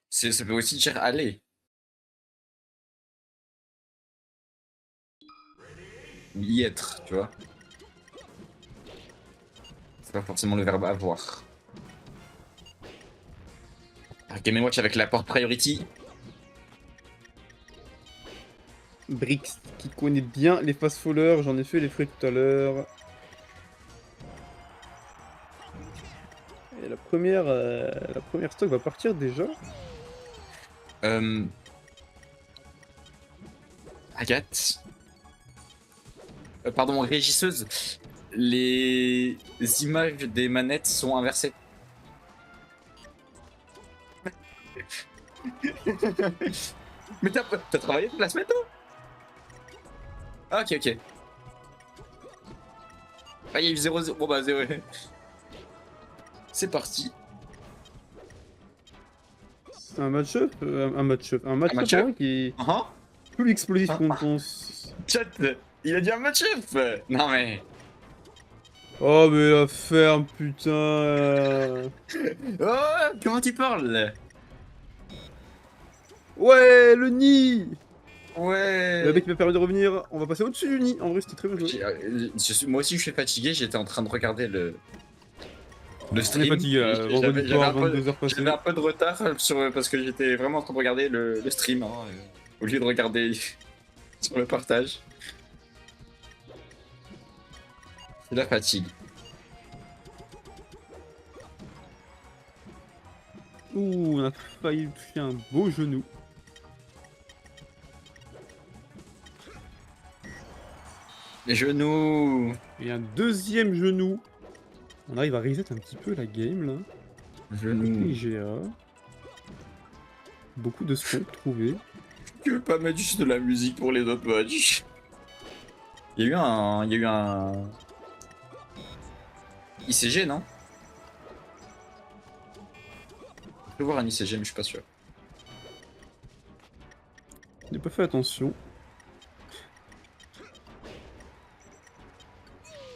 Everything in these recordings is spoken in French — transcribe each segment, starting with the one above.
Ça peut aussi dire aller ou y être, tu vois. C'est pas forcément le verbe avoir. Game Watch avec la porte priority. Brix, qui connaît bien les fast followers, j'en ai fait les frais tout à l'heure. Et la première stock va partir déjà. Agathe. Pardon, régisseuse. Les images des manettes sont inversées. Mais t'as travaillé pour la semaine, toi? Ah, ok, ok. Ah, il y a eu 0-0. Bon, bah, 0. C'est parti. C'est un match-up, un match-up, un Un match-up en match-up? vrai qui est Uh-huh. plus explosif Ah, qu'on ah. pense. Chat, il a dit un match-up. Non, mais. Oh mais la ferme, putain. Oh, comment tu parles? Ouais, le nid. Le Ouais. mec m'a permis de revenir, on va passer au-dessus du nid. En vrai, c'était très bien joué. Moi aussi, je suis fatigué. J'étais en train de regarder le On est stream. fatigué Et là, vendredi soir, 22h j'avais passées. un peu de retard parce que j'étais vraiment en train de regarder le stream, hein, au lieu de regarder sur le partage. C'est la fatigue. Ouh, on a failli toucher un beau genou. Les genoux. Et un deuxième genou. On arrive à reset un petit peu la game là. Côté Genoux. IGA. Beaucoup de scope trouvés. Tu veux pas mettre juste de la musique pour les autres matchs? Il y a eu un. Il y a eu un. ICG, non? Je peux voir un ICG, mais je suis pas sûr. Je n'ai pas fait attention.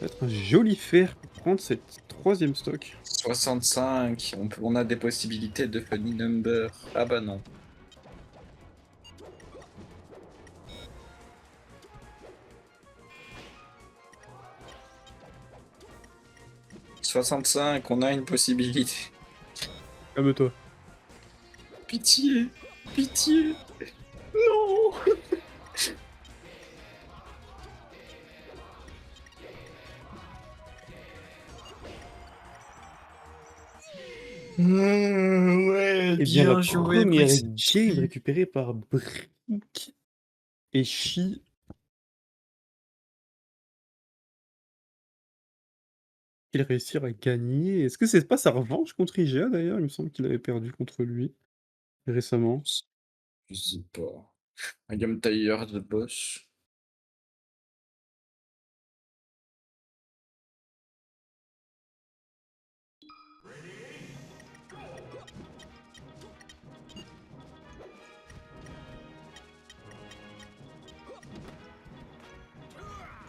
Ça va être un joli fer pour prendre cette troisième stock. 65, on a des possibilités de funny number. Ah bah non. 65, on a une possibilité. Calme-toi. Pitié, pitié. Non. Ouais, Et bien la bien joué, première Brix. game récupérée par Brick et Chi. Il réussir à gagner. Est-ce que c'est pas sa revanche contre IGA d'ailleurs? Il me semble qu'il avait perdu contre lui récemment. Je sais pas. Un game tailleur de boss.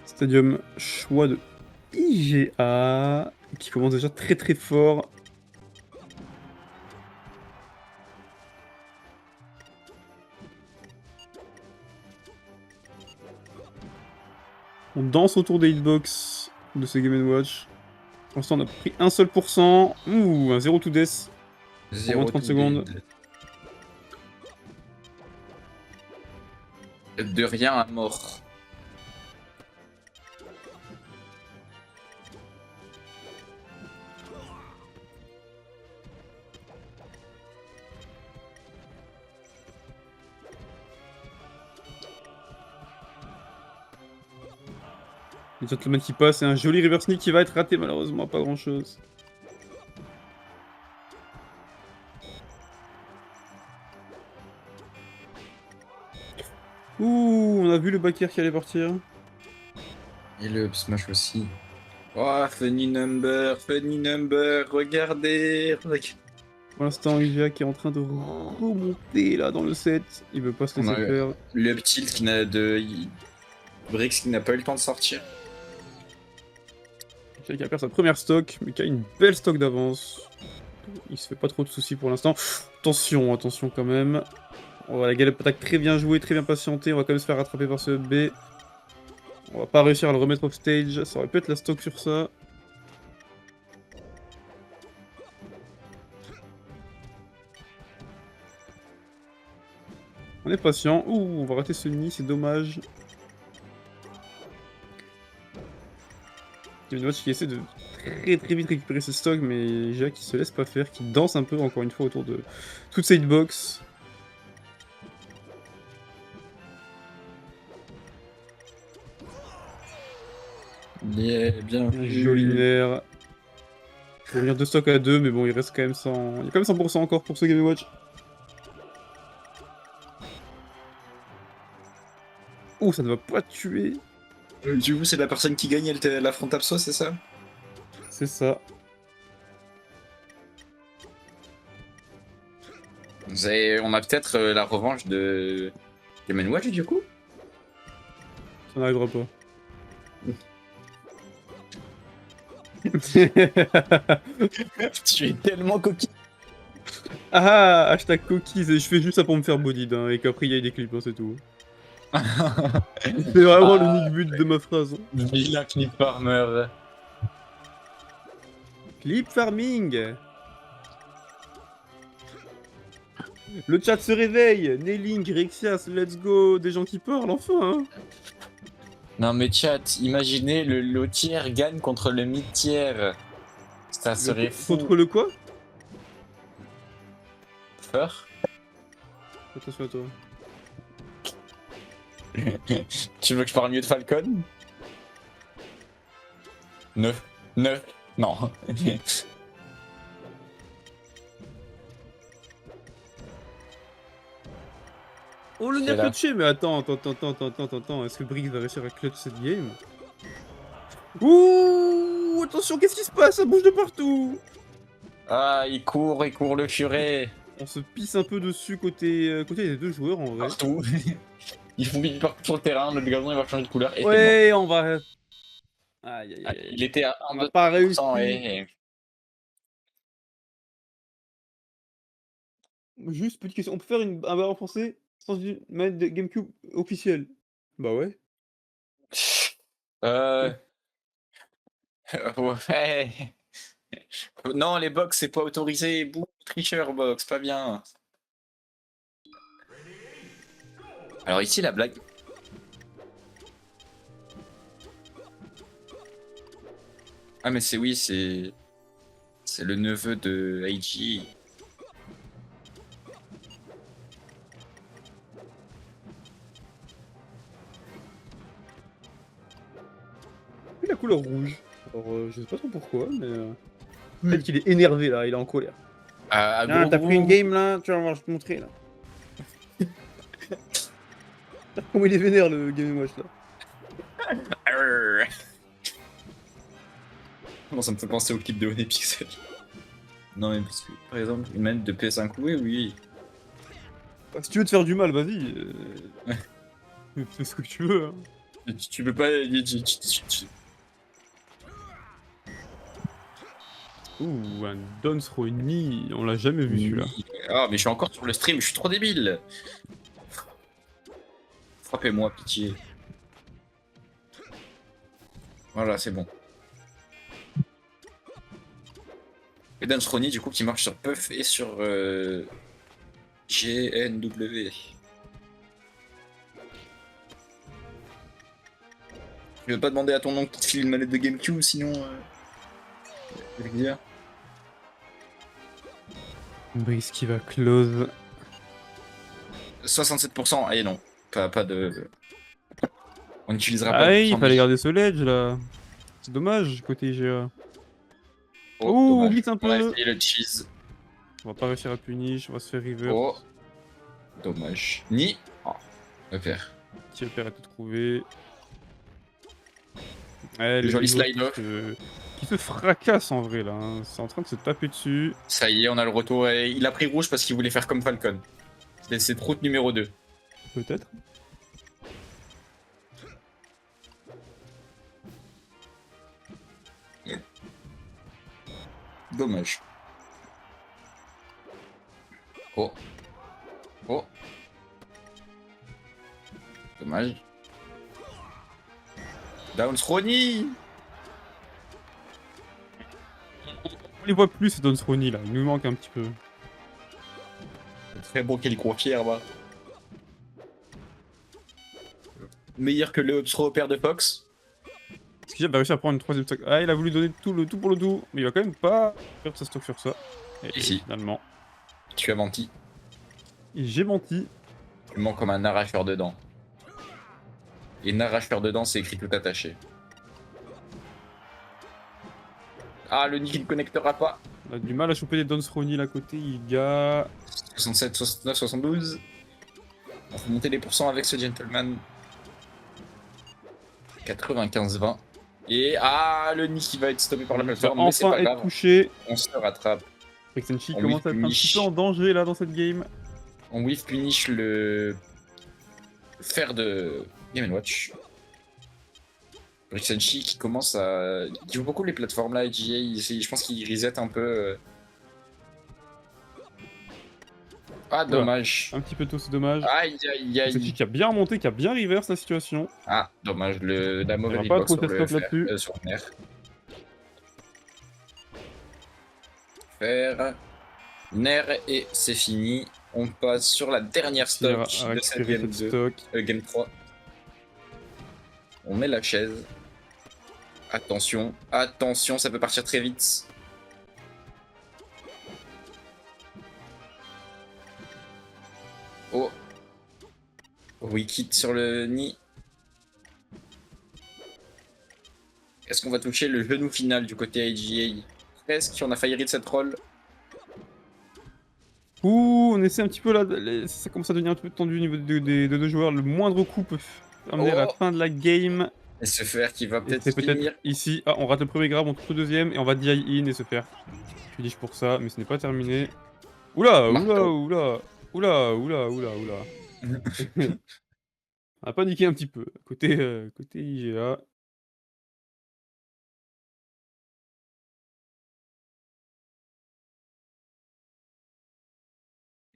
Stadium choix de IGA qui commence déjà très très fort. On danse autour des hitbox de ce Game & Watch. Pour l'instant, on a pris un seul pourcent. Ouh, un 0 to death en moins de 0 30 to secondes. dead. De rien à mort. Les gentlemen qui passent et un joli reverse sneak qui va être raté malheureusement, pas grand chose. Ouh, on a vu le back air qui allait partir. Et le smash aussi. Oh, funny number, regardez. Pour l'instant, IGA qui est en train de remonter là dans le set. Il veut pas se On laisser a faire. le up tilt qui n'a de. Brix qui n'a pas eu le temps de sortir. Qui a perdu sa première stock, mais qui a une belle stock d'avance. Il se fait pas trop de soucis pour l'instant. Attention, attention quand même. Oh, la galop attaque très bien jouée, très bien patientée. On va quand même se faire rattraper par ce B. On va pas réussir à le remettre off stage. Ça aurait pu être la stock sur ça. On est patient. Ouh, on va rater ce nid, c'est dommage. Il y a une watch qui essaie de très vite récupérer ses stocks, mais Jacques qui se laisse pas faire, qui danse un peu encore une fois autour de toute cette hitbox. Yeah, bien vu. Joli nerf. Il va revenir 2 stocks à 2, mais bon, il reste quand même 100. Il y a quand même 100% encore pour ce Game Watch. Oh, ça ne va pas tuer. Du coup, c'est la personne qui gagne, elle affronte Abso, c'est ça? C'est ça. On a peut-être la revanche de Game Watch du coup? Ça n'arrivera pas. Tu es tellement coquille. Ah, hashtag cookies, et je fais juste ça pour me faire bodied, hein, et qu'après il y ait des clips, hein, c'est tout. C'est vraiment l'unique but de ma phrase. Hein. Vilain clip farmer. Clip farming. Le chat se réveille. Nailing, Rexias, let's go. Des gens qui parlent, enfin. Hein. Non mais chat, imaginez le low tier gagne contre le mid tier. Ça serait fou. Contre le quoi? Peur. Attention à toi. Tu veux que je parle mieux de Falcon? 9. Non. Oh, le C'est nerf là. clutché. Mais attends. Est-ce que Briggs va réussir à clutch cette game? Ouh, attention, qu'est-ce qui se passe? Ça bouge de partout. Ah, il court le furet. On se pisse un peu dessus côté des deux joueurs en vrai. Partout. Ils font vite partout sur le terrain, le gazon il va changer de couleur. Et Ouais, on va. Aïe c'est bon. Il était à On n'a pas réussi. 1,2%. Et... Juste petite question, on peut faire un ballon français sans une manette de GameCube officielle? Bah ouais. Euh... Ouais. Non, les box, c'est pas autorisé. Bouh, tricheur box, pas bien. Alors ici, la blague. Ah, mais c'est oui, c'est. C'est le neveu de Eiji. Et la couleur rouge. Alors, je sais pas trop pourquoi, mais. Peut-être qu'il est énervé là, il est en colère. Ah, Ah, gros, t'as pris une gros. game là, tu vas voir, je vais te montrer là. Comment il est vénère le Game Watch là. Arrgh. Bon, ça me fait penser au clip de One Pixel. Non, mais parce que, par exemple, une manette de PS5, oui. Bah, si tu veux te faire du mal, vas-y. Fais ce que tu veux. Hein. Tu peux pas. Ouh, un Dance Ronnie, on l'a jamais vu celui-là. Ah, mais je suis encore sur le stream, je suis trop débile. Frappez-moi, pitié. Voilà, c'est bon. Et Dance Ronnie, du coup, qui marche sur Puff et sur GNW. Je vais pas demander à ton oncle de te filer une manette de GameCube, sinon. Je vais le dire. Brice qui va close. 67%, et non, pas de. On n'utilisera pas Ah, le il fallait pourcentage. garder ce ledge là. C'est dommage côté IGA. Oh, Ouh, dommage. glitch un On a peu. essayé le cheese. On va pas réussir à punish, on va se faire river. Oh, dommage. Ni. Oh, le père. Petit repère à tout trouver. Ouais, Le joli niveau slide off. qui se fracasse en vrai là. Hein. C'est en train de se taper dessus. Ça y est, on a le retour. Et il a pris rouge parce qu'il voulait faire comme Falcon. C'est route numéro 2. Peut-être. Dommage. Oh, oh, dommage. Downs Ronnie. On les voit plus, ces Dons Ronnie là, il nous manque un petit peu. Très bon calligraphière, bah. Meilleur que le père de Fox. Est-ce qu'il a réussi à prendre une troisième stock? Ah, il a voulu donner tout le tout pour le tout, mais il va quand même pas perdre sa stock sur ça. Et Ici, finalement, tu as menti. j'ai menti. Tu mens comme un arracheur de dents. Et un arracheur de dents, c'est écrit tout attaché. Ah, le Nick ne connectera pas. On a du mal à choper des Dons Ronnie là à côté, il gars. 67, 69, 72. On faut monter les pourcents avec ce gentleman. 95-20. Et ah, le Nick qui va être stoppé par la Il va plateforme, mais c'est enfin pas être grave. touché. On se rattrape. Rexenchi On commence à être un petit peu en danger là dans cette game. On whiff punish le fer de Game Watch. Rixenchi qui commence à. Il joue beaucoup les plateformes là, GA. Je pense qu'il reset un peu. Ah, Voilà. dommage. Un petit peu tôt, c'est dommage. Aïe, aïe, Rexenchi aïe. qui a bien remonté, qui a bien reverse la situation. Ah, dommage. La Il mauvaise va pas hitbox trop sur sa le stock fer, là-dessus. sur le nerf. Fer. Nerf et c'est fini. On passe sur la dernière stock À de cette récupérer game cette 2. stock. Game 3. On met la chaise. Attention, attention, ça peut partir très vite. Oh. Wicked sur le nid. Est-ce qu'on va toucher le genou final du côté IGA? Presque, on a failli read cette roll. Ouh, on essaie un petit peu là, ça commence à devenir un peu tendu au niveau des deux joueurs. Le moindre coup peut amener à la Oh. fin de la game. Et ce fer qui va Et peut-être c'est finir. peut-être ici. Ah, on rate le premier grab, on touche le deuxième et on va DI in et se faire. Je dis pour ça, mais ce n'est pas terminé. Oula, oula, Marteau. oula, oula, oula, oula, oula. On a paniqué un petit peu. Côté IGA.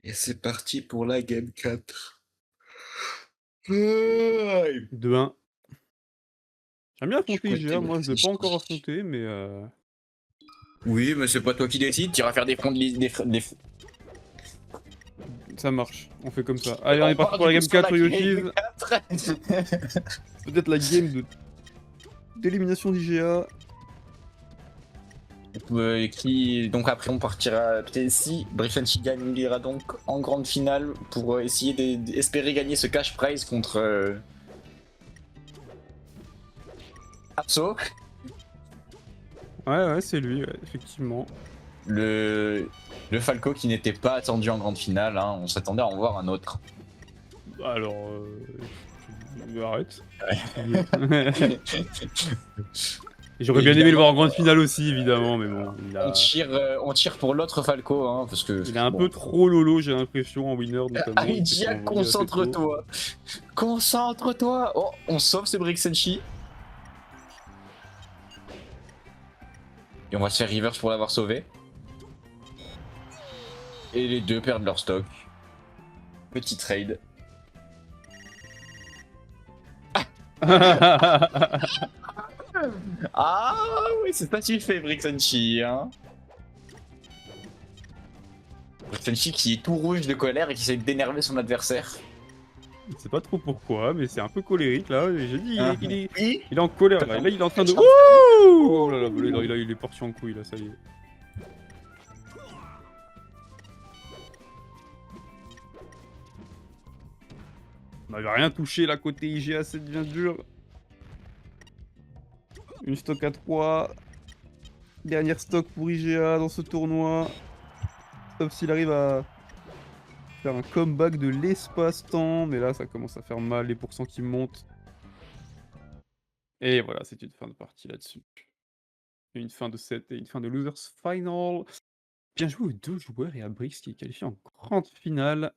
Et c'est parti pour la game 4. Aïe. 2-1. J'aime bien Du affronter côté IGA, moi je l'ai pas encore British. affronté, mais Oui, mais c'est pas toi qui décide, tu iras faire des fonds des... ça marche. On fait comme ça. Allez, on est parti part pour la du game coup sur 4 la Yoshi's. game 4. Peut-être la game d'élimination d'IGA. Donc après on partira peut-être si Brifenchi gagne, il ira donc en grande finale pour essayer d'espérer gagner ce cash prize contre Apso, Ouais, c'est lui, ouais, effectivement. le Falco qui n'était pas attendu en grande finale, hein. On s'attendait à en voir un autre. Alors, arrête. Ouais. J'aurais bien aimé le voir en grande finale aussi, évidemment, mais bon, On tire pour l'autre Falco, hein, parce que... il est un bon. peu trop lolo, j'ai l'impression, en winner notamment. Aidia, concentre-toi. Concentre-toi. Oh, on sauve ce Brixenchi. Et on va se faire reverse pour l'avoir sauvé. Et les deux perdent leur stock. Petit trade. Ah oui, c'est pas tu fais Brixenchi, hein. Brixenchi qui est tout rouge de colère et qui essaie d'énerver son adversaire. Je sais pas trop pourquoi, mais c'est un peu colérique là. J'ai dit, il est Oui. en colère là. Là, il est en train de. Ouh, oh là là, il est parti en couille là, ça y est. On n'avait rien touché là côté IGA, c'est bien dur. Une stock à 3. Dernière stock pour IGA dans ce tournoi. Sauf s'il arrive à faire un comeback de l'espace-temps. Mais là, ça commence à faire mal, les pourcents qui montent. Et voilà, c'est une fin de partie là-dessus. Une fin de set et une fin de Losers Final. Bien joué aux deux joueurs et à Brix qui est qualifié en grande finale.